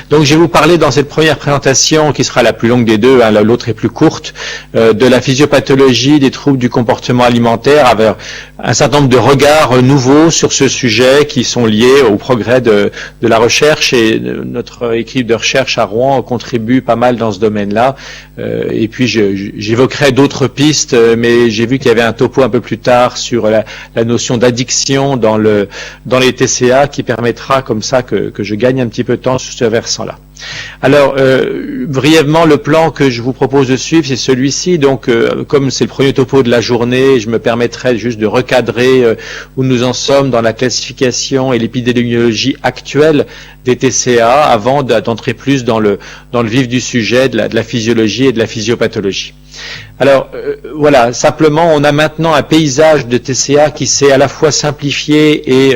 Donc je vais vous parler dans cette première présentation, qui sera la plus longue des deux, hein, l'autre est plus courte, de la physiopathologie des troubles du comportement alimentaire, avec un certain nombre de regards nouveaux sur ce sujet qui sont liés au progrès de la recherche, et notre équipe de recherche à Rouen contribue pas mal dans ce domaine-là. Et puis j'évoquerai d'autres pistes, mais j'ai vu qu'il y avait un topo un peu plus tard sur la notion d'addiction dans les TCA, qui permettra comme ça que je gagne un petit peu de temps sur ce versant-là. Alors, brièvement, le plan que je vous propose de suivre, c'est celui-ci. Donc, comme c'est le premier topo de la journée, je me permettrai juste de recadrer où nous en sommes dans la classification et l'épidémiologie actuelle des TCA, avant d'entrer plus dans le vif du sujet de la physiologie et de la physiopathologie. Alors, voilà, simplement, on a maintenant un paysage de TCA qui s'est à la fois simplifié et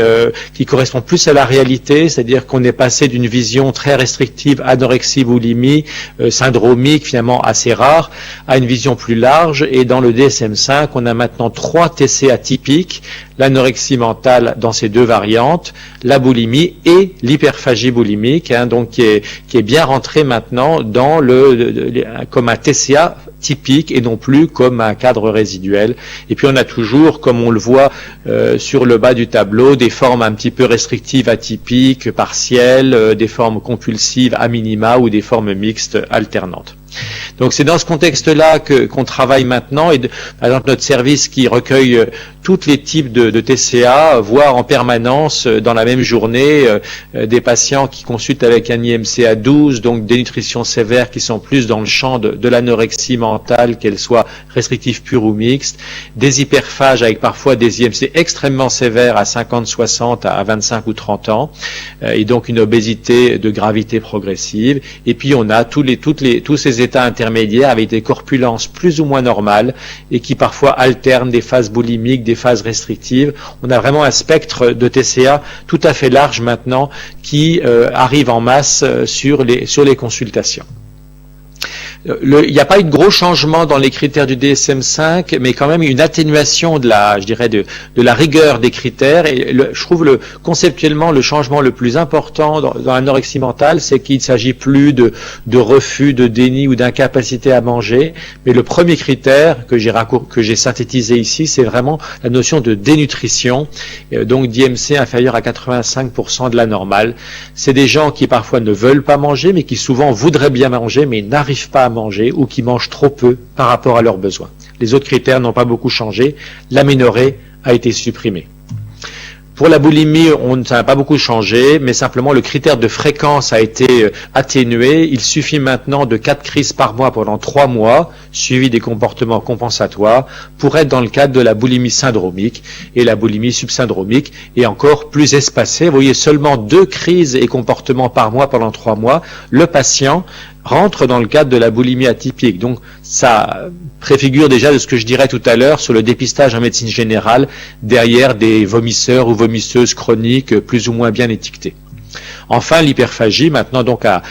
qui correspond plus à la réalité, c'est-à-dire qu'on est passé d'une vision très restrictive, anorexie, boulimie, syndromique, finalement assez rare, à une vision plus large. Et dans le DSM-5, on a maintenant 3 TCA typiques: l'anorexie mentale dans ses 2 variantes, la boulimie et l'hyperphagie boulimique, hein, donc qui est bien rentré maintenant dans comme un TCA typique et non plus comme un cadre résiduel. Et puis on a toujours, comme on le voit sur le bas du tableau, des formes un petit peu restrictives, atypiques, partielles, des formes compulsives à minima ou des formes mixtes alternantes. Donc c'est dans ce contexte-là qu'on travaille maintenant, et par exemple notre service qui recueille tous les types de TCA, voire en permanence dans la même journée des patients qui consultent avec un IMC à 12, donc des nutritions sévères qui sont plus dans le champ de l'anorexie mentale, qu'elle soit restrictive pure ou mixte, des hyperphages avec parfois des IMC extrêmement sévères à 50, 60, à 25 ou 30 ans, et donc une obésité de gravité progressive. Et puis on a tous ces états intermédiaires avec des corpulences plus ou moins normales et qui parfois alternent des phases boulimiques, des phases restrictives. On a vraiment un spectre de TCA tout à fait large maintenant qui arrive en masse sur les consultations. Il n'y a pas eu de gros changements dans les critères du DSM-5, mais quand même une atténuation de la rigueur des critères. Et je trouve conceptuellement le changement le plus important dans l'anorexie mentale, c'est qu'il ne s'agit plus de refus, de déni ou d'incapacité à manger. Mais le premier critère que j'ai synthétisé ici, c'est vraiment la notion de dénutrition, donc d'IMC inférieur à 85% de la normale. C'est des gens qui parfois ne veulent pas manger, mais qui souvent voudraient bien manger, mais n'arrivent pas à manger, ou qui mangent trop peu par rapport à leurs besoins. Les autres critères n'ont pas beaucoup changé. L'aménorrhée a été supprimée. Pour la boulimie, ça n'a pas beaucoup changé, mais simplement le critère de fréquence a été atténué. Il suffit maintenant de 4 crises par mois pendant 3 mois, suivi des comportements compensatoires, pour être dans le cadre de la boulimie syndromique. Et la boulimie subsyndromique est encore plus espacée. Vous voyez, seulement 2 crises et comportements par mois pendant 3 mois. Le patient rentre dans le cadre de la boulimie atypique. Donc ça préfigure déjà de ce que je dirais tout à l'heure sur le dépistage en médecine générale, derrière des vomisseurs ou vomisseuses chroniques plus ou moins bien étiquetés. Enfin, l'hyperphagie, maintenant donc a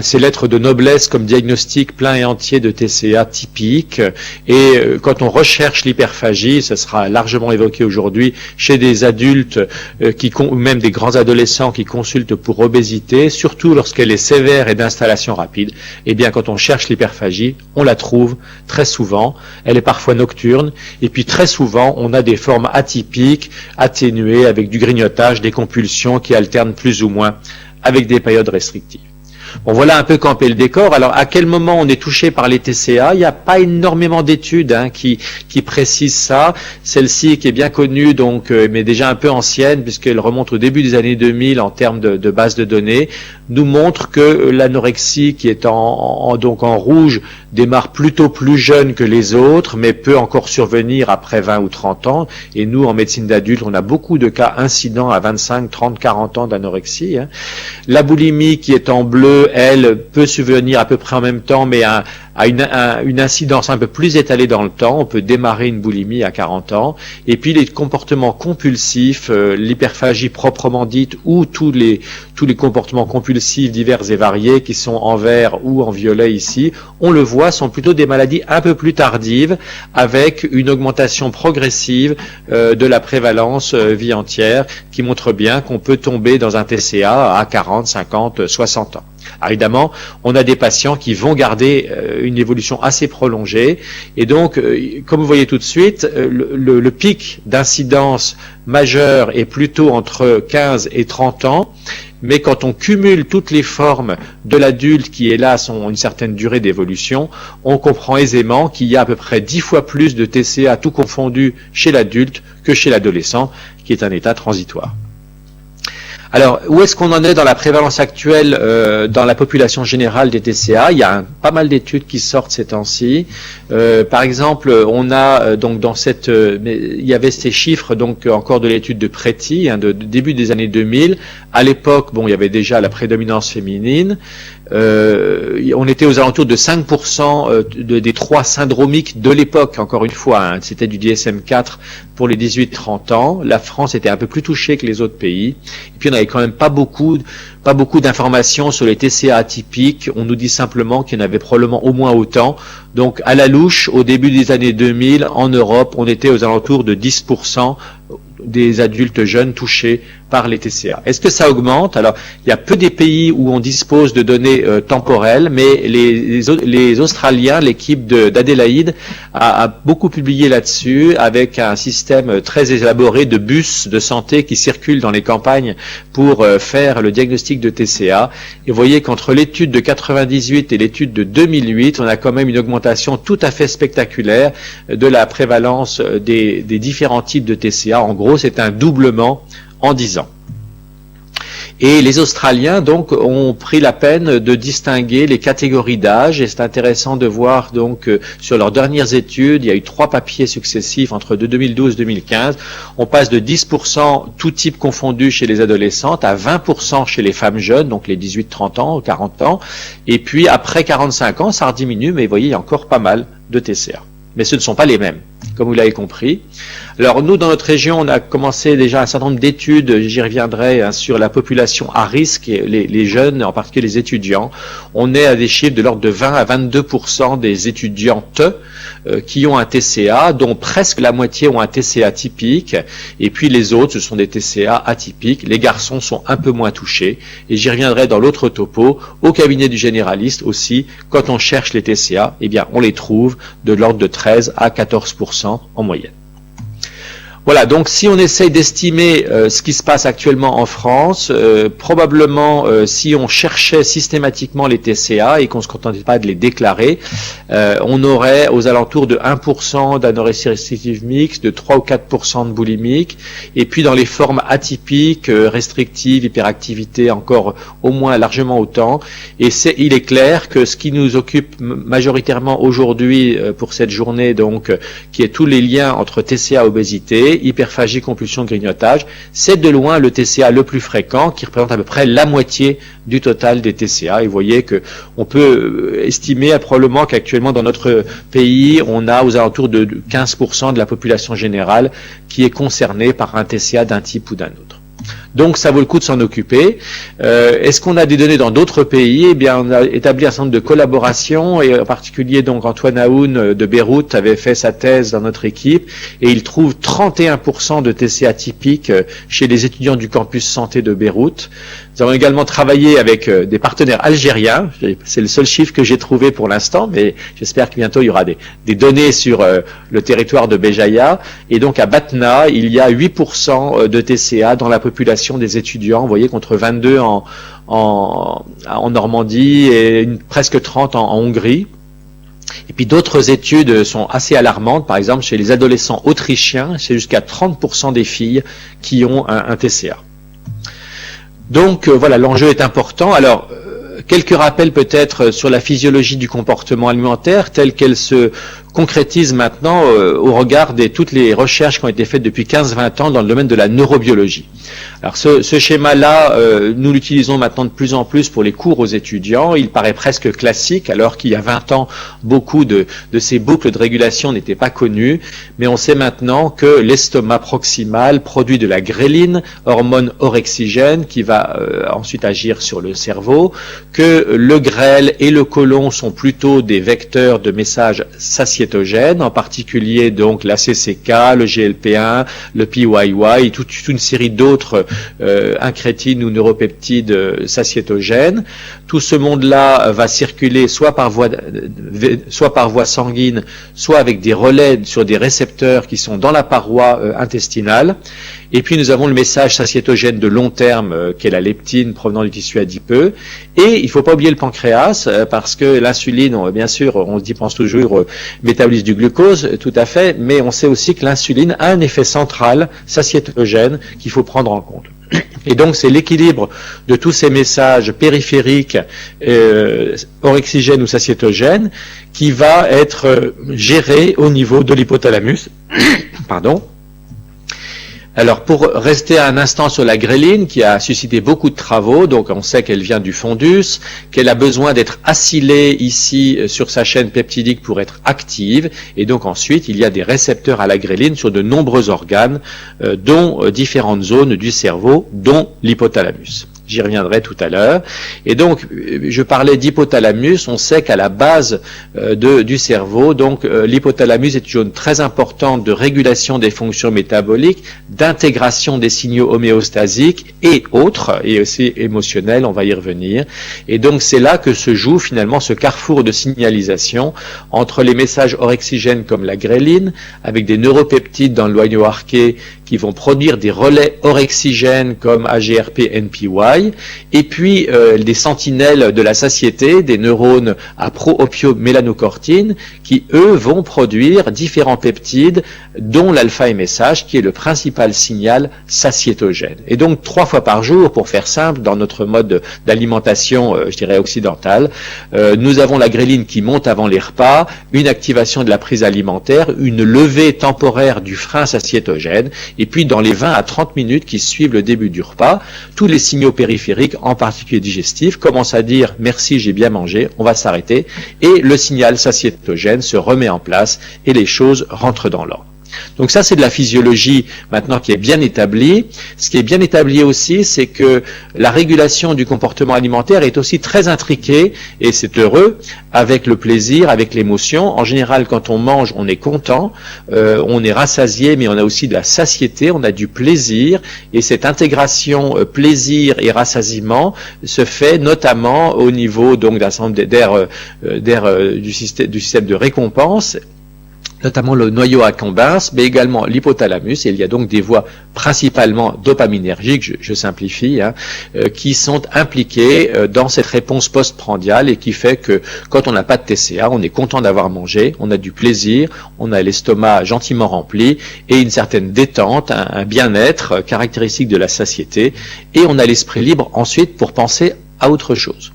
ses lettres de noblesse comme diagnostic plein et entier de TCA typique. Et quand on recherche l'hyperphagie, ça sera largement évoqué aujourd'hui, chez des adultes ou même des grands adolescents qui consultent pour obésité, surtout lorsqu'elle est sévère et d'installation rapide, eh bien quand on cherche l'hyperphagie, on la trouve très souvent. Elle est parfois nocturne, et puis très souvent on a des formes atypiques, atténuées, avec du grignotage, des compulsions qui alternent plus ou moins avec des périodes restrictives. Bon, voilà un peu campé le décor. Alors, à quel moment on est touché par les TCA? Il n'y a pas énormément d'études qui précisent ça. Celle-ci, qui est bien connue, donc, mais déjà un peu ancienne, puisqu'elle remonte au début des années 2000 en termes de base de données, nous montre que l'anorexie, qui est donc en rouge, démarre plutôt plus jeune que les autres, mais peut encore survenir après 20 ou 30 ans. Et nous, en médecine d'adulte, on a beaucoup de cas incidents à 25, 30, 40 ans d'anorexie. La boulimie, qui est en bleu, elle peut survenir à peu près en même temps, mais à a une incidence un peu plus étalée dans le temps. On peut démarrer une boulimie à 40 ans. Et puis les comportements compulsifs, l'hyperphagie proprement dite, ou tous les comportements compulsifs divers et variés qui sont en vert ou en violet ici, on le voit, sont plutôt des maladies un peu plus tardives, avec une augmentation progressive de la prévalence vie entière, qui montre bien qu'on peut tomber dans un TCA à 40, 50, 60 ans. Alors évidemment, on a des patients qui vont garder une évolution assez prolongée, et donc, comme vous voyez tout de suite, le pic d'incidence majeure est plutôt entre 15 et 30 ans, mais quand on cumule toutes les formes de l'adulte qui, hélas, ont une certaine durée d'évolution, on comprend aisément qu'il y a à peu près 10 fois plus de TCA tout confondu chez l'adulte que chez l'adolescent, qui est un état transitoire. Alors, où est-ce qu'on en est dans la prévalence actuelle dans la population générale des TCA? Il y a pas mal d'études qui sortent ces temps-ci. Par exemple, on a donc dans cette, il y avait ces chiffres donc encore de l'étude de Preti, de début des années 2000. À l'époque, bon, il y avait déjà la prédominance féminine. On était aux alentours de 5% des 3 syndromiques de l'époque, encore une fois, c'était du DSM-4 pour les 18-30 ans. La France était un peu plus touchée que les autres pays. Et puis on n'avait quand même pas beaucoup d'informations sur les TCA atypiques. On nous dit simplement qu'il y en avait probablement au moins autant. Donc à la louche, au début des années 2000, en Europe, on était aux alentours de 10% des adultes jeunes touchés par les TCA. Est-ce que ça augmente? Alors, il y a peu des pays où on dispose de données temporelles, mais les Australiens, l'équipe d'Adélaïde, a beaucoup publié là-dessus, avec un système très élaboré de bus de santé qui circulent dans les campagnes pour faire le diagnostic de TCA. Et vous voyez qu'entre l'étude de 98 et l'étude de 2008, on a quand même une augmentation tout à fait spectaculaire de la prévalence des différents types de TCA. En gros, c'est un doublement en 10 ans. Et les Australiens, donc, ont pris la peine de distinguer les catégories d'âge, et c'est intéressant de voir, donc, sur leurs dernières études, il y a eu 3 papiers successifs entre 2012 et 2015, on passe de 10% tout type confondu chez les adolescentes à 20% chez les femmes jeunes, donc les 18-30 ans, 40 ans, et puis après 45 ans, ça rediminue, mais vous voyez, il y a encore pas mal de TCA. Mais ce ne sont pas les mêmes, comme vous l'avez compris. Alors nous, dans notre région, on a commencé déjà un certain nombre d'études, j'y reviendrai, sur la population à risque, et les jeunes, en particulier les étudiants. On est à des chiffres de l'ordre de 20 à 22% des étudiantes qui ont un TCA, dont presque la moitié ont un TCA typique, et puis les autres, ce sont des TCA atypiques. Les garçons sont un peu moins touchés, et j'y reviendrai dans l'autre topo. Au cabinet du généraliste aussi, quand on cherche les TCA, eh bien, on les trouve de l'ordre de 13 à 14% en moyenne. Voilà, donc si on essaye d'estimer ce qui se passe actuellement en France, probablement si on cherchait systématiquement les TCA et qu'on ne se contentait pas de les déclarer, on aurait aux alentours de 1% d'anorexie restrictive mixte, de 3 ou 4% de boulimique, et puis dans les formes atypiques, restrictives, hyperactivité, encore au moins largement autant. Et il est clair que ce qui nous occupe majoritairement aujourd'hui pour cette journée, donc, qui est tous les liens entre TCA et obésité, hyperphagie, compulsion, grignotage, c'est de loin le TCA le plus fréquent, qui représente à peu près la moitié du total des TCA. Et vous voyez que on peut estimer probablement qu'actuellement dans notre pays, on a aux alentours de 15% de la population générale qui est concernée par un TCA d'un type ou d'un autre. Donc ça vaut le coup de s'en occuper. Est-ce qu'on a des données dans d'autres pays? Eh bien, on a établi un certain nombre de collaborations, et en particulier donc Antoine Aoun de Beyrouth avait fait sa thèse dans notre équipe, et il trouve 31% de TCA typiques chez les étudiants du campus santé de Beyrouth. Nous avons également travaillé avec des partenaires algériens. C'est le seul chiffre que j'ai trouvé pour l'instant, mais j'espère que bientôt il y aura des données sur le territoire de Béjaïa. Et donc à Batna, il y a 8% de TCA dans la population des étudiants. Vous voyez, contre 22 en Normandie et presque 30 en Hongrie. Et puis d'autres études sont assez alarmantes. Par exemple, chez les adolescents autrichiens, c'est jusqu'à 30% des filles qui ont un TCA. Donc voilà, l'enjeu est important. Alors, quelques rappels peut-être sur la physiologie du comportement alimentaire telle qu'elle se concrétise maintenant au regard de toutes les recherches qui ont été faites depuis 15-20 ans dans le domaine de la neurobiologie. Alors ce schéma-là, nous l'utilisons maintenant de plus en plus pour les cours aux étudiants. Il paraît presque classique, alors qu'il y a 20 ans, beaucoup de ces boucles de régulation n'étaient pas connues. Mais on sait maintenant que l'estomac proximal produit de la gréline, hormone orexigène, qui va ensuite agir sur le cerveau, que le grêle et le côlon sont plutôt des vecteurs de messages satiétogènes, en particulier donc la CCK, le GLP1, le PYY et toute une série d'autres incrétines ou neuropeptides satiétogènes. Tout ce monde-là va circuler soit par voie sanguine, soit avec des relais sur des récepteurs qui sont dans la paroi intestinale. Et puis nous avons le message satiétogène de long terme, qui est la leptine provenant du tissu adipeux. Et il ne faut pas oublier le pancréas, parce que l'insuline, bien sûr, on y pense toujours, métabolise du glucose, tout à fait, mais on sait aussi que l'insuline a un effet central satiétogène qu'il faut prendre en compte. Et donc c'est l'équilibre de tous ces messages périphériques orexigènes ou satiétogènes qui va être géré au niveau de l'hypothalamus. Pardon. Alors, pour rester un instant sur la gréline, qui a suscité beaucoup de travaux, donc on sait qu'elle vient du fondus, qu'elle a besoin d'être acylée ici sur sa chaîne peptidique pour être active, et donc ensuite, il y a des récepteurs à la gréline sur de nombreux organes, dont différentes zones du cerveau, dont l'hypothalamus. J'y reviendrai tout à l'heure. Et donc, je parlais d'hypothalamus. On sait qu'à la base du cerveau, donc l'hypothalamus est une zone très importante de régulation des fonctions métaboliques, d'intégration des signaux homéostasiques et autres, et aussi émotionnels, on va y revenir. Et donc, c'est là que se joue finalement ce carrefour de signalisation entre les messages orexigènes comme la gréline, avec des neuropeptides dans le noyau arqué qui vont produire des relais orexigènes comme AGRP, NPY, et puis des sentinelles de la satiété, des neurones à pro-opio-mélanocortine, qui eux vont produire différents peptides, dont l'alpha-MSH, qui est le principal signal satiétogène. Et donc 3 fois par jour, pour faire simple, dans notre mode d'alimentation, je dirais occidentale, nous avons la gréline qui monte avant les repas, une activation de la prise alimentaire, une levée temporaire du frein satiétogène, et puis dans les 20 à 30 minutes qui suivent le début du repas, tous les signaux périphériques, en particulier digestifs, commencent à dire « merci, j'ai bien mangé, on va s'arrêter » et le signal satiétogène se remet en place et les choses rentrent dans l'ordre. Donc ça, c'est de la physiologie maintenant qui est bien établie. Ce qui est bien établi aussi, c'est que la régulation du comportement alimentaire est aussi très intriquée, et c'est heureux, avec le plaisir, avec l'émotion. En général, quand on mange, on est content, on est rassasié, mais on a aussi de la satiété, on a du plaisir, et cette intégration plaisir et rassasiement se fait notamment au niveau donc d'un certain nombre d'aires du système de récompense, notamment le noyau accumbens, mais également l'hypothalamus, et il y a donc des voies principalement dopaminergiques, je simplifie, qui sont impliquées dans cette réponse postprandiale et qui fait que quand on n'a pas de TCA, on est content d'avoir mangé, on a du plaisir, on a l'estomac gentiment rempli et une certaine détente, un bien-être caractéristique de la satiété, et on a l'esprit libre ensuite pour penser à autre chose.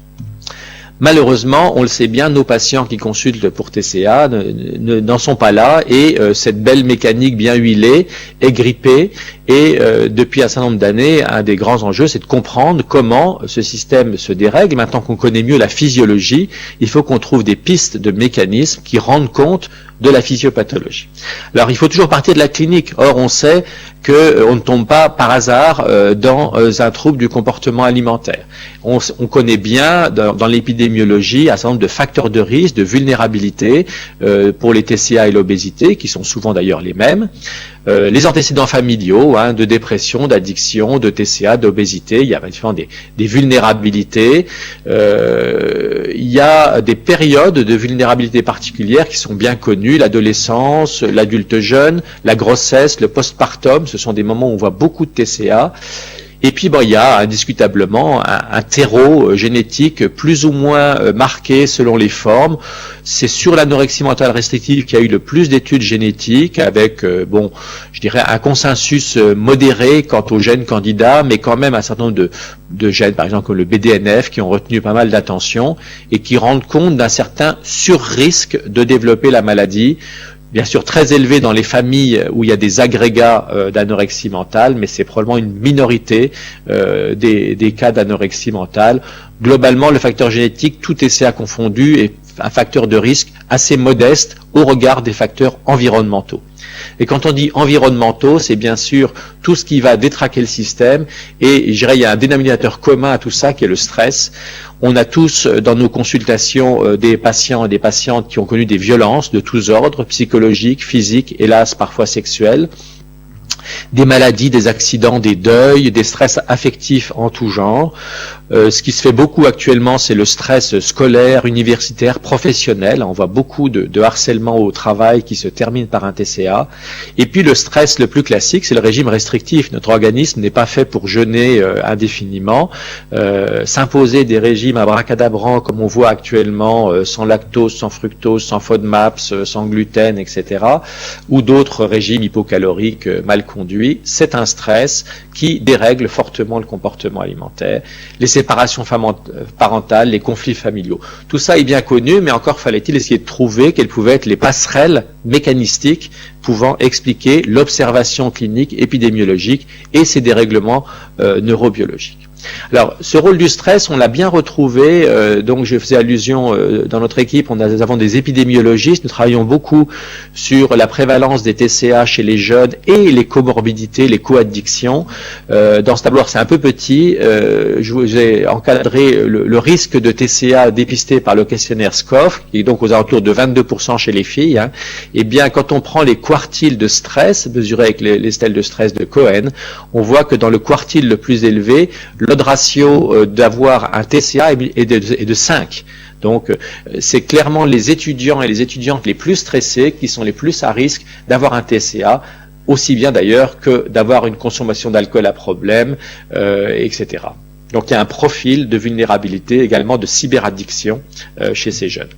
Malheureusement, on le sait bien, nos patients qui consultent pour TCA n'en sont pas là, et cette belle mécanique bien huilée est grippée, et depuis un certain nombre d'années, un des grands enjeux, c'est de comprendre comment ce système se dérègle. Maintenant qu'on connaît mieux la physiologie, il faut qu'on trouve des pistes de mécanismes qui rendent compte de la physiopathologie. Alors, il faut toujours partir de la clinique. Or, on sait qu'on ne tombe pas par hasard dans un trouble du comportement alimentaire. On connaît bien dans l'épidémiologie un certain nombre de facteurs de risque, de vulnérabilité pour les TCA et l'obésité, qui sont souvent d'ailleurs les mêmes. Les antécédents familiaux, de dépression, d'addiction, de TCA, d'obésité, il y a effectivement des vulnérabilités. Il y a des périodes de vulnérabilité particulières qui sont bien connues, l'adolescence, l'adulte jeune, la grossesse, le postpartum, ce sont des moments où on voit beaucoup de TCA. Et puis, il y a indiscutablement un terreau génétique plus ou moins marqué selon les formes. C'est sur l'anorexie mentale restrictive qu'il y a eu le plus d'études génétiques, avec, je dirais, un consensus modéré quant aux gènes candidats, mais quand même un certain nombre de gènes, par exemple comme le BDNF, qui ont retenu pas mal d'attention et qui rendent compte d'un certain surrisque de développer la maladie. Bien sûr très élevé dans les familles où il y a des agrégats d'anorexie mentale, mais c'est probablement une minorité des cas d'anorexie mentale. Globalement, le facteur génétique, tout TCA confondu, est un facteur de risque assez modeste au regard des facteurs environnementaux. Et quand on dit environnementaux, c'est bien sûr tout ce qui va détraquer le système, et je dirais il y a un dénominateur commun à tout ça qui est le stress. On a tous dans nos consultations des patients et des patientes qui ont connu des violences de tous ordres, psychologiques, physiques, hélas parfois sexuelles, des maladies, des accidents, des deuils, des stress affectifs en tout genre. Ce qui se fait beaucoup actuellement, c'est le stress scolaire, universitaire, professionnel. On voit beaucoup de harcèlement au travail qui se termine par un TCA. Et puis le stress le plus classique, c'est le régime restrictif. Notre organisme n'est pas fait pour jeûner indéfiniment. S'imposer des régimes abracadabrants comme on voit actuellement, sans lactose, sans fructose, sans FODMAPs, sans gluten, etc., ou d'autres régimes hypocaloriques mal conduits, c'est un stress qui dérègle fortement le comportement alimentaire. Les séparations parentales, les conflits familiaux. Tout ça est bien connu, mais encore fallait-il essayer de trouver quelles pouvaient être les passerelles mécanistiques pouvant expliquer l'observation clinique épidémiologique et ses dérèglements neurobiologiques. Alors, ce rôle du stress, on l'a bien retrouvé, donc je faisais allusion dans notre équipe, nous avons des épidémiologistes, nous travaillons beaucoup sur la prévalence des TCA chez les jeunes et les comorbidités, les coaddictions. Dans ce tableau, c'est un peu petit, je vous ai encadré le risque de TCA dépisté par le questionnaire SCOFF, qui est donc aux alentours de 22% chez les filles. Et bien, quand on prend les quartiles de stress, mesurés avec les stèles de stress de Cohen, on voit que dans le quartile le plus élevé, l'odd ratio d'avoir un TCA est de 5. Donc, c'est clairement les étudiants et les étudiantes les plus stressés qui sont les plus à risque d'avoir un TCA, aussi bien d'ailleurs que d'avoir une consommation d'alcool à problème, etc. Donc, il y a un profil de vulnérabilité, également de cyberaddiction chez ces jeunes.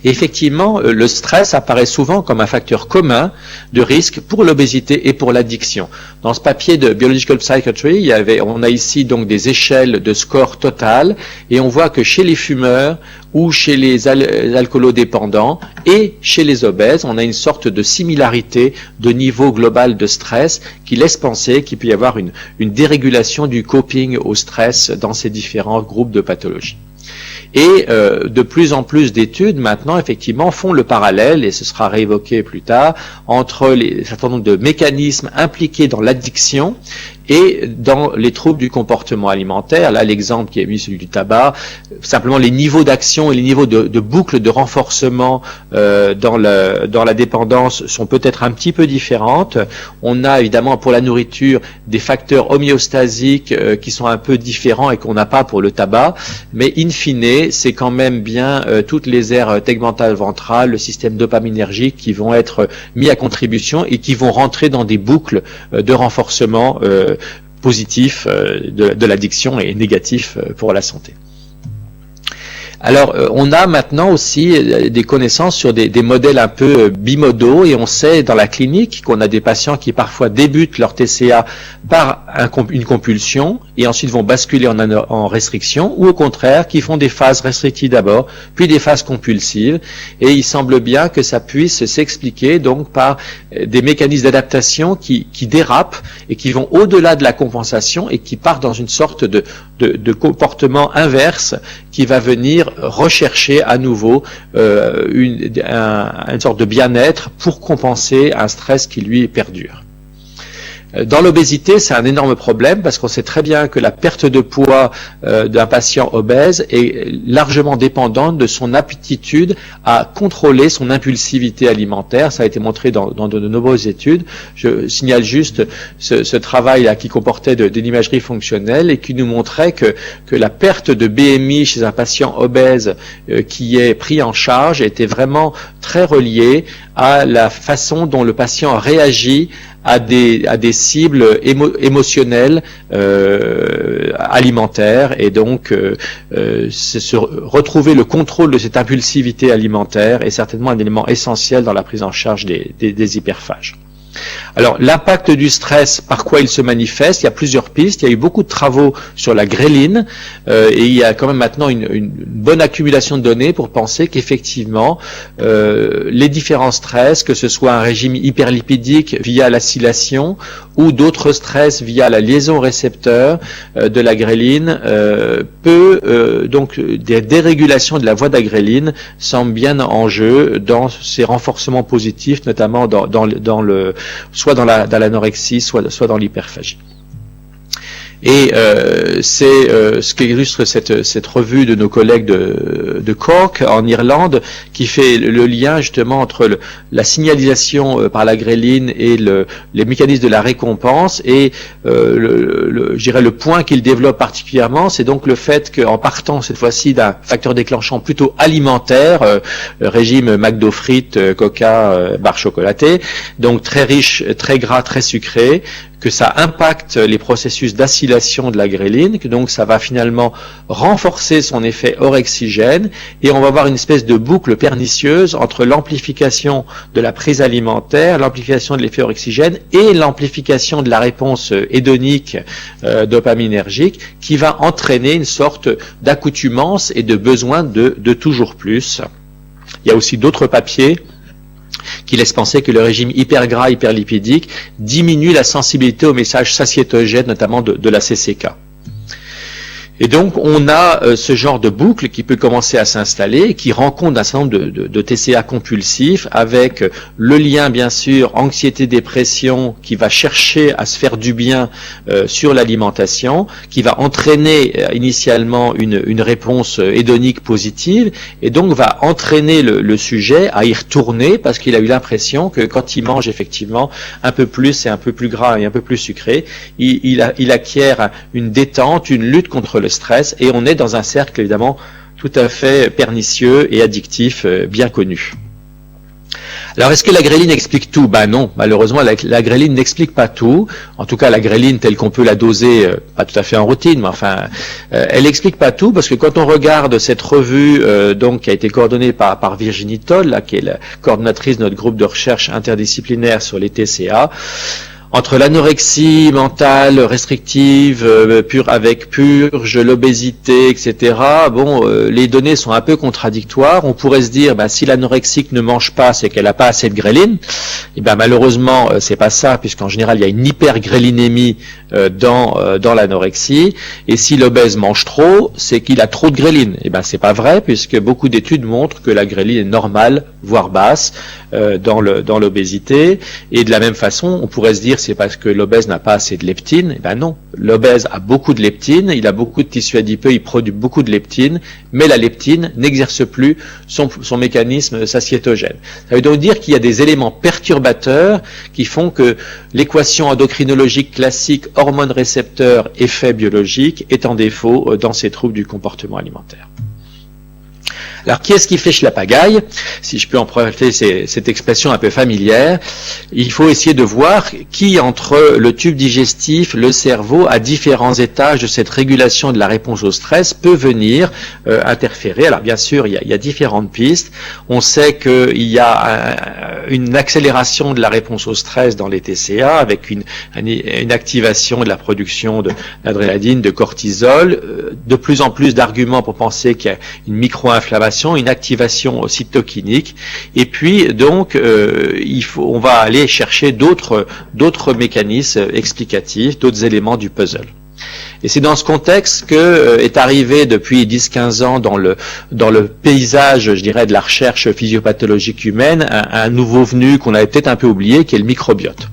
Et effectivement, le stress apparaît souvent comme un facteur commun de risque pour l'obésité et pour l'addiction. Dans ce papier de Biological Psychiatry, on a ici donc des échelles de score total, et on voit que chez les fumeurs ou chez les alcoolodépendants et chez les obèses, on a une sorte de similarité de niveau global de stress qui laisse penser qu'il peut y avoir une dérégulation du coping au stress dans ces différents groupes de pathologies. Et de plus en plus d'études maintenant effectivement font le parallèle, et ce sera réévoqué plus tard, entre un certain nombre de mécanismes impliqués dans l'addiction et dans les troubles du comportement alimentaire. Là, l'exemple qui est mis, celui du tabac, simplement les niveaux d'action et les niveaux de boucle de renforcement dans la dépendance sont peut-être un petit peu différentes. On a évidemment pour la nourriture des facteurs homéostasiques qui sont un peu différents et qu'on n'a pas pour le tabac, mais in fine, c'est quand même bien toutes les aires tegmentales ventrales, le système dopaminergique qui vont être mis à contribution et qui vont rentrer dans des boucles de renforcement positif de l'addiction et négatif pour la santé. Alors, on a maintenant aussi des connaissances sur des modèles un peu bimodaux, et on sait dans la clinique qu'on a des patients qui parfois débutent leur TCA par une compulsion et ensuite vont basculer en restriction, ou au contraire qui font des phases restrictives d'abord, puis des phases compulsives, et il semble bien que ça puisse s'expliquer donc par des mécanismes d'adaptation qui dérapent et qui vont au-delà de la compensation et qui partent dans une sorte de comportement inverse qui va venir rechercher à nouveau une sorte de bien-être pour compenser un stress qui lui perdure. Dans l'obésité, c'est un énorme problème parce qu'on sait très bien que la perte de poids d'un patient obèse est largement dépendante de son aptitude à contrôler son impulsivité alimentaire. Ça a été montré dans de nombreuses études. Je signale juste ce travail-là qui comportait de l'imagerie fonctionnelle et qui nous montrait que la perte de BMI chez un patient obèse qui est pris en charge était vraiment très reliée à la façon dont le patient réagit à des cibles émotionnelles alimentaires, et donc retrouver le contrôle de cette impulsivité alimentaire est certainement un élément essentiel dans la prise en charge des hyperphages. Alors, l'impact du stress, par quoi il se manifeste? Il y a plusieurs pistes. Il y a eu beaucoup de travaux sur la gréline, et il y a quand même maintenant une bonne accumulation de données pour penser qu'effectivement, les différents stress, que ce soit un régime hyperlipidique via l'acylation ou d'autres stress via la liaison récepteur de la gréline, donc des dérégulations de la voie de la gréline semblent bien en jeu dans ces renforcements positifs, notamment soit dans l'anorexie, soit dans l'hyperphagie. Et c'est ce qu'illustre cette revue de nos collègues de Cork en Irlande, qui fait le lien justement entre la signalisation par la gréline et les mécanismes de la récompense, et je dirais le point qu'il développe particulièrement, c'est donc le fait qu'en partant cette fois-ci d'un facteur déclenchant plutôt alimentaire, régime McDo frites, Coca, barres chocolatées, donc très riche, très gras, très sucré, que ça impacte les processus d'acylation de la gréline, que donc ça va finalement renforcer son effet orexigène, et on va avoir une espèce de boucle pernicieuse entre l'amplification de la prise alimentaire, l'amplification de l'effet orexigène et l'amplification de la réponse hédonique dopaminergique, qui va entraîner une sorte d'accoutumance et de besoin de toujours plus. Il y a aussi d'autres papiers qui laisse penser que le régime hypergras, hyperlipidique diminue la sensibilité aux messages satiétogènes, notamment de la CCK. Et donc, on a ce genre de boucle qui peut commencer à s'installer, qui rend compte d'un certain nombre de TCA compulsifs, avec le lien, bien sûr, anxiété-dépression, qui va chercher à se faire du bien sur l'alimentation, qui va entraîner initialement une réponse hédonique positive, et donc va entraîner le sujet à y retourner, parce qu'il a eu l'impression que quand il mange effectivement un peu plus et un peu plus gras et un peu plus sucré, il acquiert une détente, une lutte contre le stress, et on est dans un cercle évidemment tout à fait pernicieux et addictif, bien connu. Alors, est-ce que la gréline explique tout? Ben non, malheureusement, la gréline n'explique pas tout. En tout cas, la gréline telle qu'on peut la doser, pas tout à fait en routine, mais enfin, elle explique pas tout, parce que quand on regarde cette revue, donc qui a été coordonnée par Virginie Toll, là, qui est la coordonnatrice de notre groupe de recherche interdisciplinaire sur les TCA, entre l'anorexie mentale restrictive, avec purge, l'obésité, etc. Bon, les données sont un peu contradictoires. On pourrait se dire, si l'anorexique ne mange pas, c'est qu'elle n'a pas assez de gréline. Et malheureusement, c'est pas ça, puisqu'en général, il y a une hypergrélinémie dans l'anorexie. Et si l'obèse mange trop, c'est qu'il a trop de gréline. Et c'est pas vrai, puisque beaucoup d'études montrent que la gréline est normale, voire basse, dans l'obésité. Et de la même façon, on pourrait se dire, c'est parce que l'obèse n'a pas assez de leptine. Non, l'obèse a beaucoup de leptine, il a beaucoup de tissu adipeux, il produit beaucoup de leptine, mais la leptine n'exerce plus son mécanisme satiétogène. Ça veut donc dire qu'il y a des éléments perturbateurs qui font que l'équation endocrinologique classique hormone-récepteur effet biologique est en défaut dans ces troubles du comportement alimentaire. Alors, qui est-ce qui fait la pagaille? Si je peux emprunter cette expression un peu familière, il faut essayer de voir qui, entre le tube digestif, le cerveau, à différents étages de cette régulation de la réponse au stress, peut venir interférer. Alors, bien sûr, il y a différentes pistes. On sait qu'il y a une accélération de la réponse au stress dans les TCA, avec une activation de la production d'adrénaline, de cortisol, de plus en plus d'arguments pour penser qu'il y a une micro-inflammation, une activation cytokinique, et puis donc on va aller chercher d'autres mécanismes explicatifs, d'autres éléments du puzzle. Et c'est dans ce contexte que est arrivé depuis 10-15 ans dans le paysage, je dirais, de la recherche physiopathologique humaine, un nouveau venu qu'on avait peut-être un peu oublié, qui est le microbiote.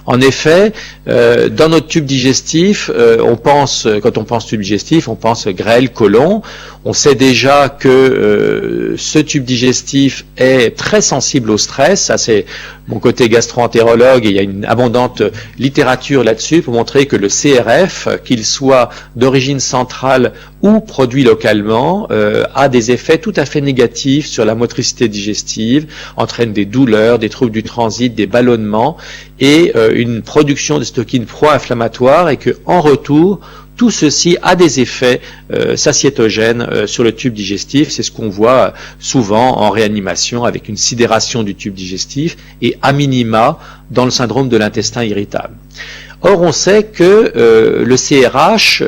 En effet, dans notre tube digestif, quand on pense tube digestif, on pense grêle, côlon. On sait déjà que ce tube digestif est très sensible au stress. Ça, c'est mon côté gastro-entérologue, et il y a une abondante littérature là-dessus pour montrer que le CRF, qu'il soit d'origine centrale ou produit localement, a des effets tout à fait négatifs sur la motricité digestive, entraîne des douleurs, des troubles du transit, des ballonnements, et et une production de cytokines pro-inflammatoires, et que en retour, tout ceci a des effets satiétogènes sur le tube digestif. C'est ce qu'on voit souvent en réanimation avec une sidération du tube digestif et à minima dans le syndrome de l'intestin irritable. Or, on sait que le CRH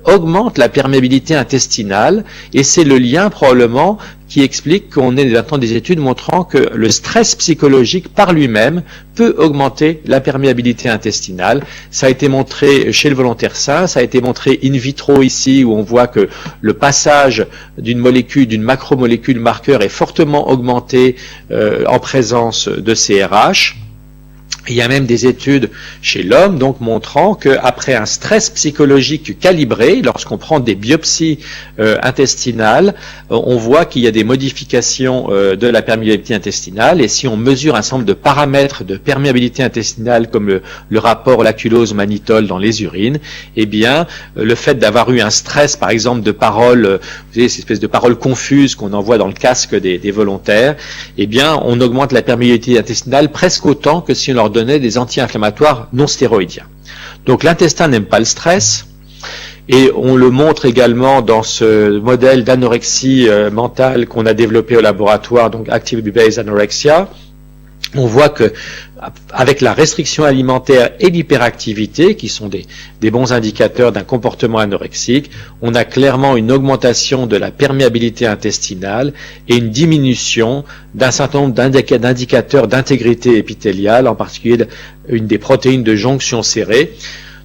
augmente la perméabilité intestinale, et c'est le lien probablement qui explique qu'on ait maintenant des études montrant que le stress psychologique par lui-même peut augmenter la perméabilité intestinale. Ça a été montré chez le volontaire sain, ça a été montré in vitro ici, où on voit que le passage d'une molécule, d'une macromolécule marqueur est fortement augmenté en présence de CRH. Il y a même des études chez l'homme, donc montrant qu'après un stress psychologique calibré, lorsqu'on prend des biopsies intestinales, on voit qu'il y a des modifications de la perméabilité intestinale, et si on mesure un certain nombre de paramètres de perméabilité intestinale, comme le rapport lactulose-mannitol dans les urines, eh bien, le fait d'avoir eu un stress, par exemple, de paroles, vous savez, ces espèces de paroles confuses qu'on envoie dans le casque des volontaires, eh bien, on augmente la perméabilité intestinale presque autant que si on leur donnait des anti-inflammatoires non stéroïdiens. Donc l'intestin n'aime pas le stress, et on le montre également dans ce modèle d'anorexie mentale qu'on a développé au laboratoire, donc Activity-Based Anorexia. On voit que avec la restriction alimentaire et l'hyperactivité, qui sont des bons indicateurs d'un comportement anorexique, on a clairement une augmentation de la perméabilité intestinale et une diminution d'un certain nombre d'indicateurs d'intégrité épithéliale, en particulier une des protéines de jonction serrée.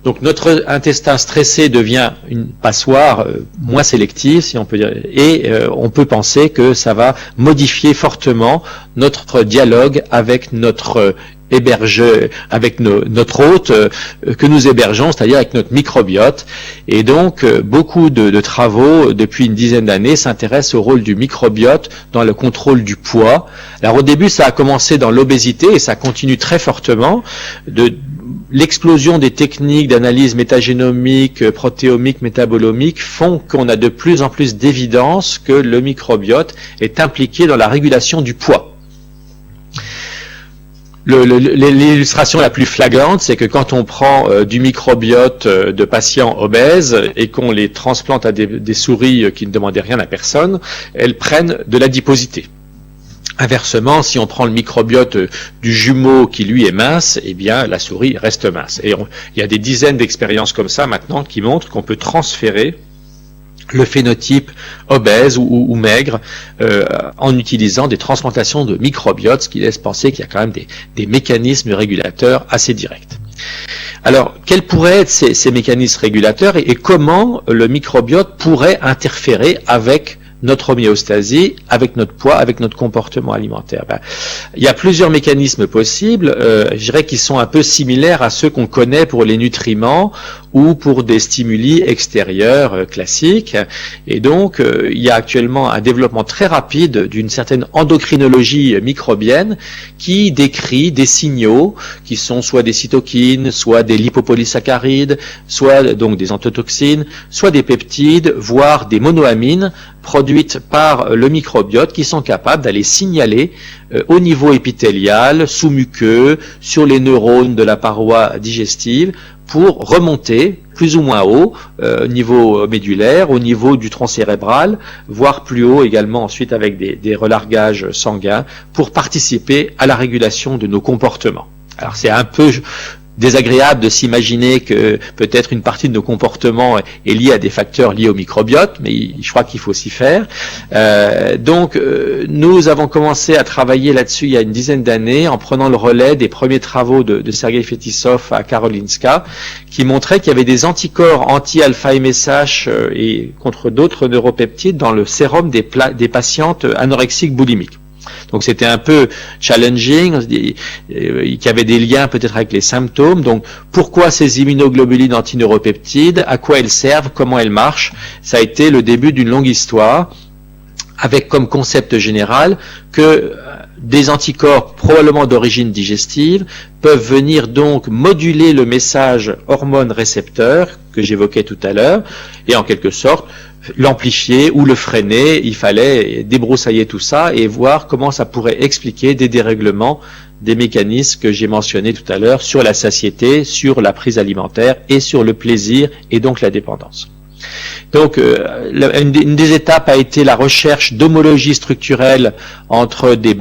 Donc notre intestin stressé devient une passoire moins sélective, si on peut dire, et on peut penser que ça va modifier fortement notre dialogue avec notre notre hôte que nous hébergeons, c'est-à-dire avec notre microbiote. Et donc, beaucoup de travaux, depuis une dizaine d'années, s'intéressent au rôle du microbiote dans le contrôle du poids. Alors, au début, ça a commencé dans l'obésité, et ça continue très fortement. L'explosion des techniques d'analyse métagénomique, protéomique, métabolomique font qu'on a de plus en plus d'évidence que le microbiote est impliqué dans la régulation du poids. L'illustration la plus flagrante, c'est que quand on prend du microbiote de patients obèses et qu'on les transplante à des souris qui ne demandaient rien à personne, elles prennent de l'adiposité. Inversement, si on prend le microbiote du jumeau qui lui est mince, eh bien la souris reste mince. Et il y a des dizaines d'expériences comme ça maintenant qui montrent qu'on peut transférer le phénotype obèse ou maigre en utilisant des transplantations de microbiote, ce qui laisse penser qu'il y a quand même des mécanismes régulateurs assez directs. Alors, quels pourraient être ces mécanismes régulateurs et comment le microbiote pourrait interférer avec notre homéostasie, avec notre poids, avec notre comportement alimentaire? Il y a plusieurs mécanismes possibles, je dirais qu'ils sont un peu similaires à ceux qu'on connaît pour les nutriments ou pour des stimuli extérieurs classiques. Et donc, il y a actuellement un développement très rapide d'une certaine endocrinologie microbienne qui décrit des signaux qui sont soit des cytokines, soit des lipopolysaccharides, soit donc des endotoxines, soit des peptides, voire des monoamines produites par le microbiote qui sont capables d'aller signaler au niveau épithélial, sous-muqueux, sur les neurones de la paroi digestive, pour remonter plus ou moins haut, au niveau médulaire, au niveau du tronc cérébral, voire plus haut également ensuite avec des relargages sanguins, pour participer à la régulation de nos comportements. Alors c'est un peu désagréable de s'imaginer que peut-être une partie de nos comportements est liée à des facteurs liés au microbiote, mais je crois qu'il faut s'y faire. Donc, nous avons commencé à travailler là-dessus il y a une dizaine d'années en prenant le relais des premiers travaux de Sergei Fetisov à Karolinska, qui montraient qu'il y avait des anticorps anti-alpha-MSH et contre d'autres neuropeptides dans le sérum des patientes anorexiques boulimiques. Donc c'était un peu challenging, qu'il y avait des liens peut-être avec les symptômes. Donc pourquoi ces immunoglobulines antineuropeptides, à quoi elles servent, comment elles marchent? Ça a été le début d'une longue histoire, avec comme concept général que des anticorps probablement d'origine digestive peuvent venir donc moduler le message hormone-récepteur que j'évoquais tout à l'heure, et en quelque sorte l'amplifier ou le freiner. Il fallait débroussailler tout ça et voir comment ça pourrait expliquer des dérèglements des mécanismes que j'ai mentionnés tout à l'heure sur la satiété, sur la prise alimentaire et sur le plaisir et donc la dépendance. Donc, une des étapes a été la recherche d'homologie structurelle entre des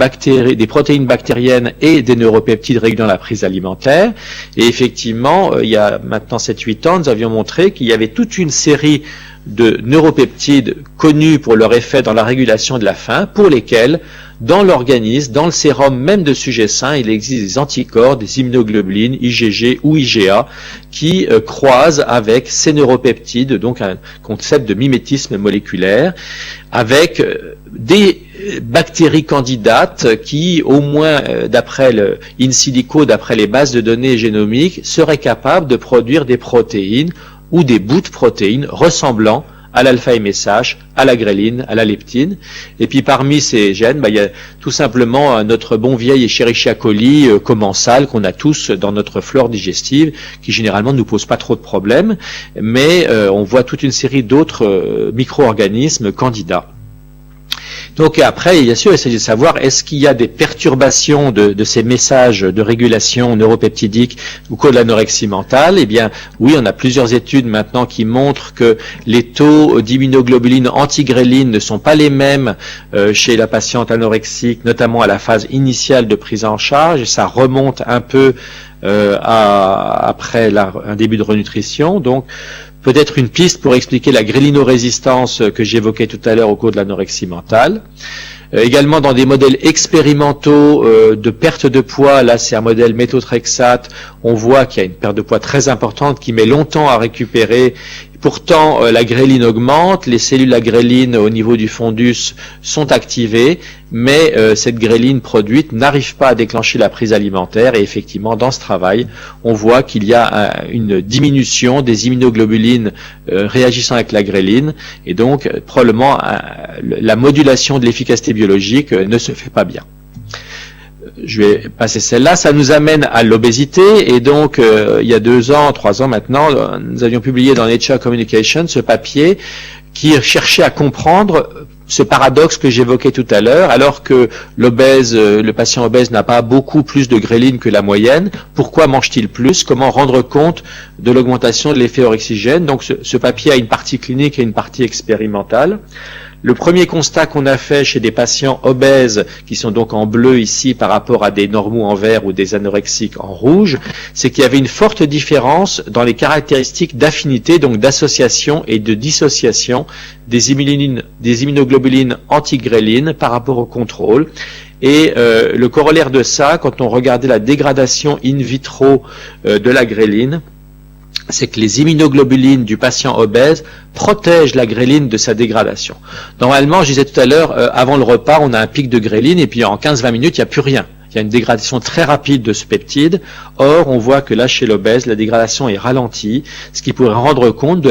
protéines bactériennes et des neuropeptides régulant la prise alimentaire. Et effectivement, il y a maintenant 7-8 ans, nous avions montré qu'il y avait toute une série de neuropeptides connus pour leur effet dans la régulation de la faim, pour lesquels, dans l'organisme, dans le sérum même de sujets sains, il existe des anticorps, des immunoglobulines, IgG ou IgA, qui croisent avec ces neuropeptides, donc un concept de mimétisme moléculaire, avec des bactéries candidates qui, au moins d'après le in silico, d'après les bases de données génomiques, seraient capables de produire des protéines ou des bouts de protéines ressemblant à l'alpha-MSH, à la gréline, à la leptine. Et puis parmi ces gènes, il y a tout simplement notre bon vieil Escherichia coli commensal qu'on a tous dans notre flore digestive, qui généralement ne nous pose pas trop de problèmes, mais on voit toute une série d'autres micro-organismes candidats. Donc après, bien sûr, il s'agit de savoir est-ce qu'il y a des perturbations de ces messages de régulation neuropeptidique au cours de l'anorexie mentale. Eh bien, oui, on a plusieurs études maintenant qui montrent que les taux d'immunoglobulines antigréline ne sont pas les mêmes chez la patiente anorexique, notamment à la phase initiale de prise en charge. Et ça remonte un peu après un début de renutrition. Donc, peut-être une piste pour expliquer la grélinorésistance que j'évoquais tout à l'heure au cours de l'anorexie mentale. Également dans des modèles expérimentaux de perte de poids, là c'est un modèle méthotrexate, on voit qu'il y a une perte de poids très importante qui met longtemps à récupérer. Pourtant, la gréline augmente, les cellules à gréline au niveau du fondus sont activées, mais cette gréline produite n'arrive pas à déclencher la prise alimentaire. Et effectivement, dans ce travail, on voit qu'il y a une diminution des immunoglobulines réagissant avec la gréline, et donc probablement la modulation de l'efficacité biologique ne se fait pas bien. Je vais passer celle-là. Ça nous amène à l'obésité. Et donc, il y a 3 ans maintenant, nous avions publié dans Nature Communication ce papier qui cherchait à comprendre ce paradoxe que j'évoquais tout à l'heure. Alors que le patient obèse n'a pas beaucoup plus de gréline que la moyenne, pourquoi mange-t-il plus? Comment rendre compte de l'augmentation de l'effet orexigène? Donc, ce papier a une partie clinique et une partie expérimentale. Le premier constat qu'on a fait chez des patients obèses, qui sont donc en bleu ici par rapport à des normaux en vert ou des anorexiques en rouge, c'est qu'il y avait une forte différence dans les caractéristiques d'affinité, donc d'association et de dissociation des immunoglobulines antigrélines par rapport au contrôle. Et le corollaire de ça, quand on regardait la dégradation in vitro de la gréline, c'est que les immunoglobulines du patient obèse protègent la gréline de sa dégradation. Normalement, je disais tout à l'heure, avant le repas, on a un pic de gréline et puis en 15-20 minutes, il n'y a plus rien. Il y a une dégradation très rapide de ce peptide. Or, on voit que là, chez l'obèse, la dégradation est ralentie, ce qui pourrait rendre compte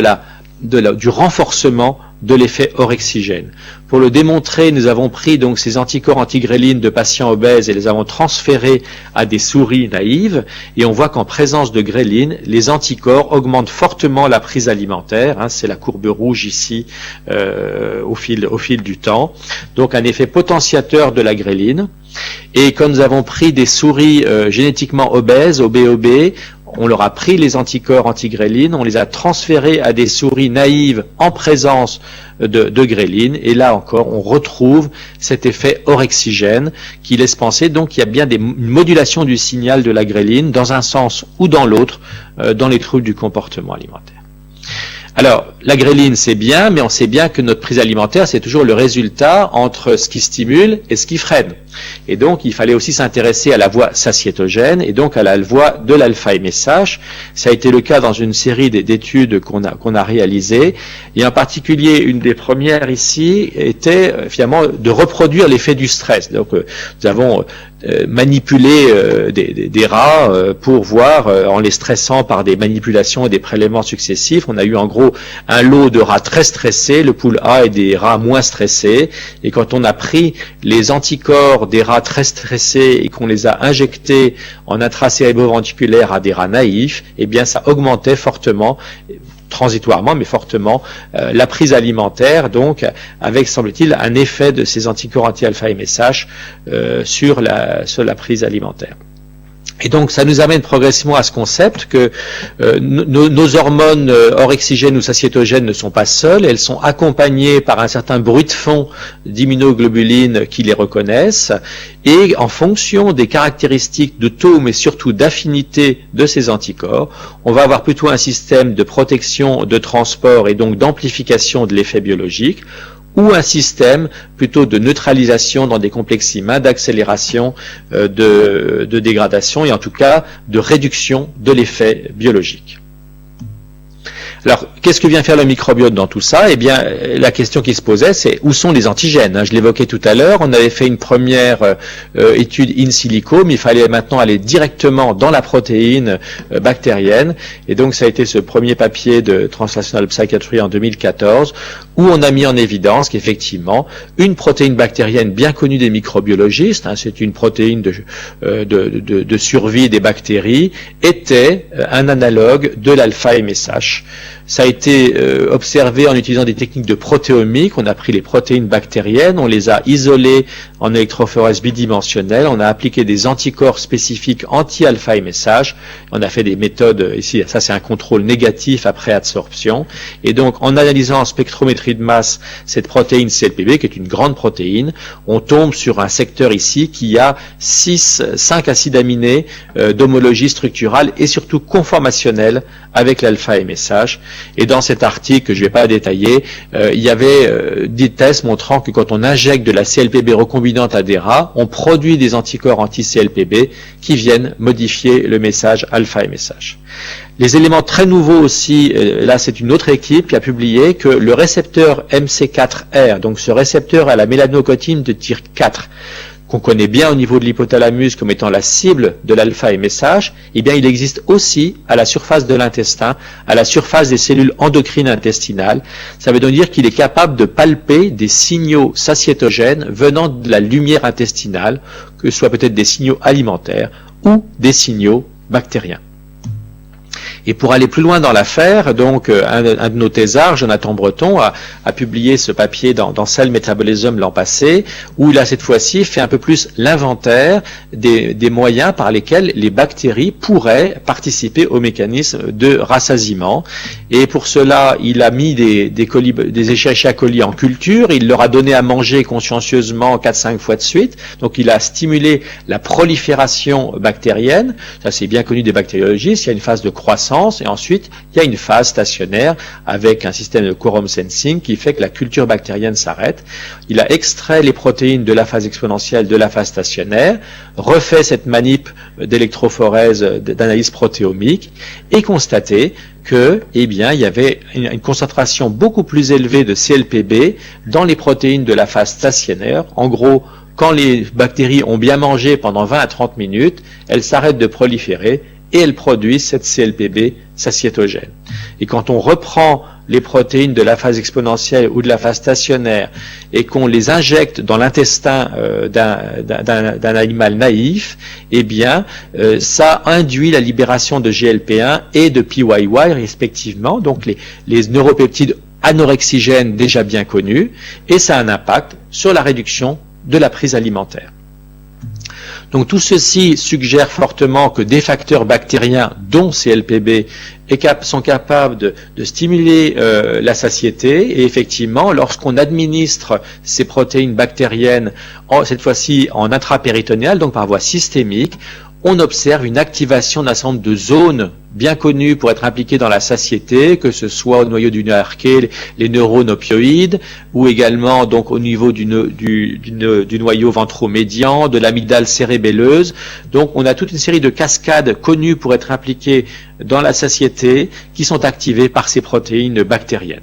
du renforcement de l'effet orexigène. Pour le démontrer, nous avons pris donc ces anticorps antigréline de patients obèses et les avons transférés à des souris naïves, et on voit qu'en présence de gréline, les anticorps augmentent fortement la prise alimentaire, c'est la courbe rouge ici au fil du temps, donc un effet potentiateur de la gréline. Et quand nous avons pris des souris génétiquement obèses, OB, on leur a pris les anticorps antigréline, on les a transférés à des souris naïves en présence de gréline, et là encore on retrouve cet effet orexigène qui laisse penser donc qu'il y a bien une modulation du signal de la gréline dans un sens ou dans l'autre dans les troubles du comportement alimentaire. Alors, la gréline, c'est bien, mais on sait bien que notre prise alimentaire, c'est toujours le résultat entre ce qui stimule et ce qui freine. Et donc, il fallait aussi s'intéresser à la voie satiétogène et donc à la voie de l'alpha-MSH. Ça a été le cas dans une série d'études qu'on a réalisées. Et en particulier, une des premières ici était finalement de reproduire l'effet du stress. Donc, nous avons manipuler des rats pour voir, en les stressant par des manipulations et des prélèvements successifs. On a eu en gros un lot de rats très stressés, le pool A, et des rats moins stressés. Et quand on a pris les anticorps des rats très stressés et qu'on les a injectés en intracérébroventriculaire à des rats naïfs, eh bien ça augmentait fortement transitoirement, mais fortement, la prise alimentaire, donc avec, semble-t-il, un effet de ces anticorps anti-alpha MSH sur la prise alimentaire. Et donc, ça nous amène progressivement à ce concept que nos hormones orexigènes ou satiétogènes ne sont pas seules, elles sont accompagnées par un certain bruit de fond d'immunoglobulines qui les reconnaissent, et en fonction des caractéristiques de taux, mais surtout d'affinité de ces anticorps, on va avoir plutôt un système de protection, de transport et donc d'amplification de l'effet biologique, ou un système plutôt de neutralisation dans des complexes humains, d'accélération de dégradation et en tout cas de réduction de l'effet biologique. Alors, qu'est-ce que vient faire le microbiote dans tout ça? Eh bien, la question qui se posait, c'est où sont les antigènes? Je l'évoquais tout à l'heure, on avait fait une première étude in silico, mais il fallait maintenant aller directement dans la protéine bactérienne. Et donc, ça a été ce premier papier de Translational Psychiatry en 2014, où on a mis en évidence qu'effectivement, une protéine bactérienne bien connue des microbiologistes, c'est une protéine de survie des bactéries, était un analogue de l'alpha-MSH. Ça a été observé en utilisant des techniques de protéomique. On a pris les protéines bactériennes, on les a isolées en électrophorèse bidimensionnelle, on a appliqué des anticorps spécifiques anti-alpha-MSH, on a fait des méthodes, ici, ça c'est un contrôle négatif après adsorption, et donc en analysant en spectrométrie de masse cette protéine CLPB, qui est une grande protéine, on tombe sur un secteur ici qui a 5 acides aminés d'homologie structurale et surtout conformationnelle avec l'alpha-MSH. Et dans cet article, que je ne vais pas détailler, il y avait des tests montrant que quand on injecte de la CLPB recombinante à des rats, on produit des anticorps anti-CLPB qui viennent modifier le message alpha-MSH. Les éléments très nouveaux aussi, là c'est une autre équipe qui a publié que le récepteur MC4R, donc ce récepteur à la mélanocotine de type 4, qu'on connaît bien au niveau de l'hypothalamus comme étant la cible de l'alpha-MSH, eh bien il existe aussi à la surface de l'intestin, à la surface des cellules endocrines intestinales. Ça veut donc dire qu'il est capable de palper des signaux satiétogènes venant de la lumière intestinale, que ce soit peut-être des signaux alimentaires ou des signaux bactériens. Et pour aller plus loin dans l'affaire, donc un de nos thésards, Jonathan Breton, a publié ce papier dans Cell Metabolism l'an passé, où il a cette fois-ci fait un peu plus l'inventaire des moyens par lesquels les bactéries pourraient participer au mécanisme de rassasiement. Et pour cela, il a mis des Escherichia coli en culture, il leur a donné à manger consciencieusement 4-5 fois de suite, donc il a stimulé la prolifération bactérienne. Ça c'est bien connu des bactériologistes, il y a une phase de croissance, et ensuite il y a une phase stationnaire avec un système de quorum sensing qui fait que la culture bactérienne s'arrête. Il a extrait les protéines de la phase exponentielle de la phase stationnaire, refait cette manip d'électrophorèse d'analyse protéomique et constaté que, eh bien, il y avait une concentration beaucoup plus élevée de CLPB dans les protéines de la phase stationnaire. En gros, quand les bactéries ont bien mangé pendant 20 à 30 minutes, elles s'arrêtent de proliférer et elles produisent cette CLPB satiétogène. Et quand on reprend les protéines de la phase exponentielle ou de la phase stationnaire et qu'on les injecte dans l'intestin d'un animal naïf, eh bien, ça induit la libération de GLP1 et de PYY respectivement, donc les neuropeptides anorexigènes déjà bien connus, et ça a un impact sur la réduction de la prise alimentaire. Donc tout ceci suggère fortement que des facteurs bactériens, dont CLPB, sont capables de stimuler la satiété, et effectivement, lorsqu'on administre ces protéines bactériennes, cette fois-ci en intrapéritonéal, donc par voie systémique, on observe une activation d'un certain nombre de zones bien connues pour être impliquées dans la satiété, que ce soit au noyau du nerf arqué, les neurones opioïdes, ou également donc au niveau du noyau ventromédian, de l'amygdale cérébelleuse. Donc on a toute une série de cascades connues pour être impliquées dans la satiété qui sont activées par ces protéines bactériennes.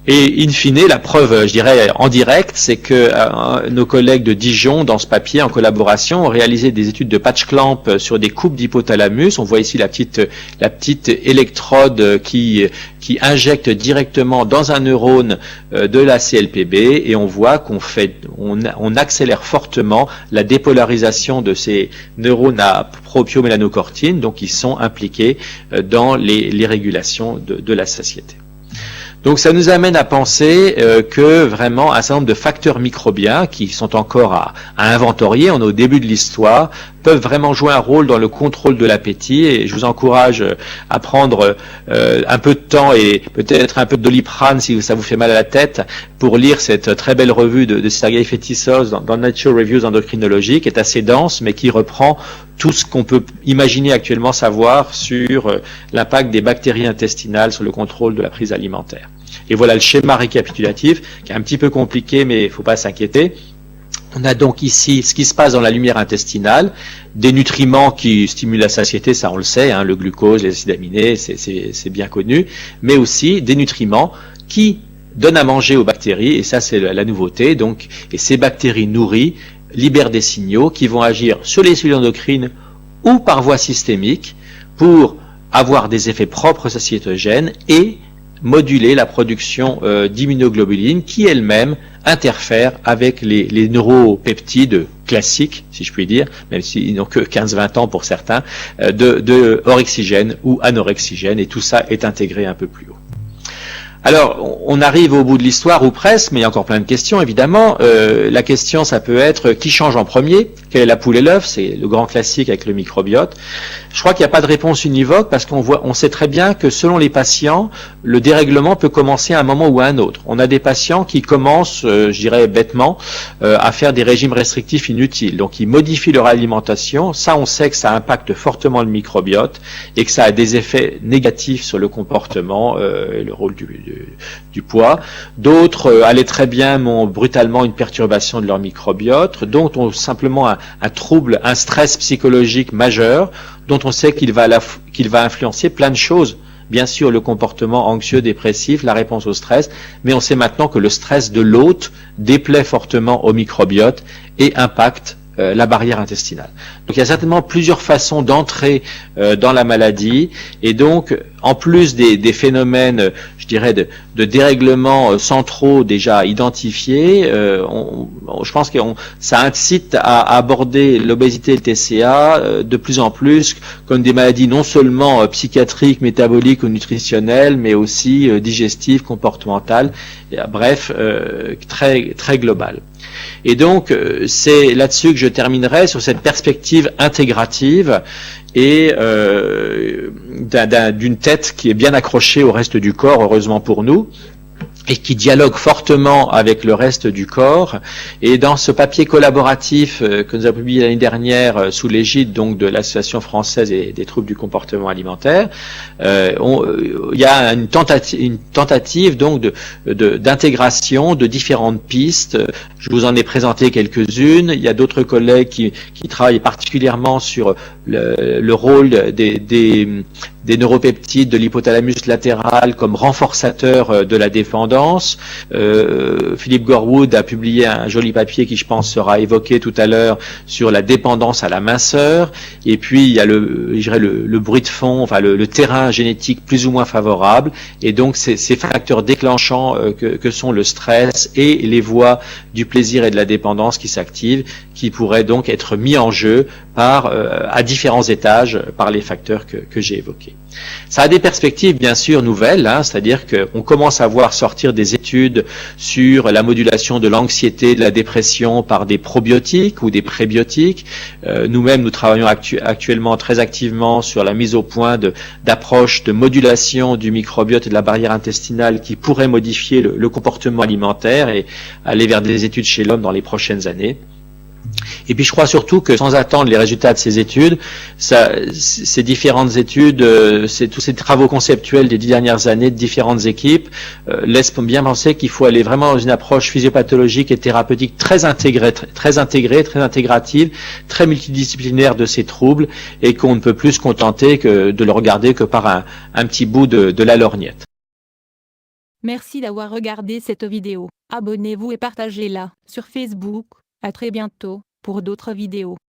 Et in fine, la preuve, je dirais, en direct, c'est que nos collègues de Dijon, dans ce papier, en collaboration, ont réalisé des études de patch clamp sur des coupes d'hypothalamus. On voit ici la petite électrode qui injecte directement dans un neurone de la CLPB, et on voit qu'on accélère fortement la dépolarisation de ces neurones à propiomélanocortine, donc ils sont impliqués dans les régulations de la satiété. Donc ça nous amène à penser que vraiment un certain nombre de facteurs microbiens qui sont encore à inventorier, on est au début de l'histoire, peuvent vraiment jouer un rôle dans le contrôle de l'appétit, et je vous encourage à prendre un peu de temps et peut-être un peu de Doliprane si ça vous fait mal à la tête pour lire cette très belle revue de Sergei Fetisov dans Nature Reviews Endocrinology, qui est assez dense mais qui reprend tout ce qu'on peut imaginer actuellement savoir sur l'impact des bactéries intestinales sur le contrôle de la prise alimentaire. Et voilà le schéma récapitulatif, qui est un petit peu compliqué, mais il ne faut pas s'inquiéter. On a donc ici ce qui se passe dans la lumière intestinale, des nutriments qui stimulent la satiété, ça on le sait, le glucose, les acides aminés, c'est bien connu, mais aussi des nutriments qui donnent à manger aux bactéries, et ça c'est la nouveauté, donc, et ces bactéries nourries libèrent des signaux qui vont agir sur les cellules endocrines ou par voie systémique pour avoir des effets propres satiétogènes et moduler la production d'immunoglobulines qui elles-mêmes interfèrent avec les neuropeptides classiques, si je puis dire, même s'ils n'ont que 15-20 ans pour certains, de orexigène ou anorexigène, et tout ça est intégré un peu plus haut. Alors, on arrive au bout de l'histoire, ou presque, mais il y a encore plein de questions, évidemment. La question, ça peut être, qui change en premier? Quelle est la poule et l'œuf? C'est le grand classique avec le microbiote. Je crois qu'il n'y a pas de réponse univoque, parce on sait très bien que selon les patients, le dérèglement peut commencer à un moment ou à un autre. On a des patients qui commencent, je dirais bêtement, à faire des régimes restrictifs inutiles. Donc, ils modifient leur alimentation. Ça, on sait que ça impacte fortement le microbiote et que ça a des effets négatifs sur le comportement et le rôle du poids. D'autres allaient très bien, mais ont brutalement une perturbation de leur microbiote. D'autres ont simplement un trouble, un stress psychologique majeur, dont on sait qu'il va influencer plein de choses. Bien sûr, le comportement anxieux, dépressif, la réponse au stress, mais on sait maintenant que le stress de l'hôte déplaît fortement au microbiote et impacte la barrière intestinale. Donc il y a certainement plusieurs façons d'entrer dans la maladie, et donc en plus des phénomènes, je dirais, de dérèglement centraux déjà identifiés, je pense que ça incite à aborder l'obésité et le TCA de plus en plus comme des maladies non seulement psychiatriques, métaboliques ou nutritionnelles, mais aussi digestives, comportementales, bref, très, très globales. Et donc, c'est là-dessus que je terminerai, sur cette perspective intégrative et d'une tête qui est bien accrochée au reste du corps, heureusement pour nous, et qui dialogue fortement avec le reste du corps. Et dans ce papier collaboratif que nous avons publié l'année dernière sous l'égide donc de l'Association française des troubles du comportement alimentaire, il y a une tentative donc d'intégration de différentes pistes. Je vous en ai présenté quelques-unes. Il y a d'autres collègues qui travaillent particulièrement sur le rôle des neuropeptides de l'hypothalamus latéral comme renforçateur de la dépendance. Philippe Gorwood a publié un joli papier qui, je pense, sera évoqué tout à l'heure sur la dépendance à la minceur. Et puis, il y a le bruit de fond, enfin le terrain génétique plus ou moins favorable. Et donc, ces facteurs déclenchants que sont le stress et les voies du plaisir et de la dépendance qui s'activent, qui pourraient donc être mis en jeu à différents étages par les facteurs que j'ai évoqués. Ça a des perspectives bien sûr nouvelles, c'est-à-dire qu'on commence à voir sortir des études sur la modulation de l'anxiété, de la dépression par des probiotiques ou des prébiotiques. Nous-mêmes, nous travaillons actuellement très activement sur la mise au point d'approches de modulation du microbiote et de la barrière intestinale qui pourraient modifier le comportement alimentaire et aller vers des études chez l'homme dans les prochaines années. Et puis je crois surtout que sans attendre les résultats de ces études, ces différentes études, tous ces travaux conceptuels des 10 dernières années de différentes équipes laissent bien penser qu'il faut aller vraiment dans une approche physiopathologique et thérapeutique très intégrée, très intégrative, très multidisciplinaire de ces troubles, et qu'on ne peut plus se contenter de le regarder que par un petit bout de la lorgnette. Merci d'avoir regardé cette vidéo. Abonnez-vous et partagez-la sur Facebook. À très bientôt pour d'autres vidéos.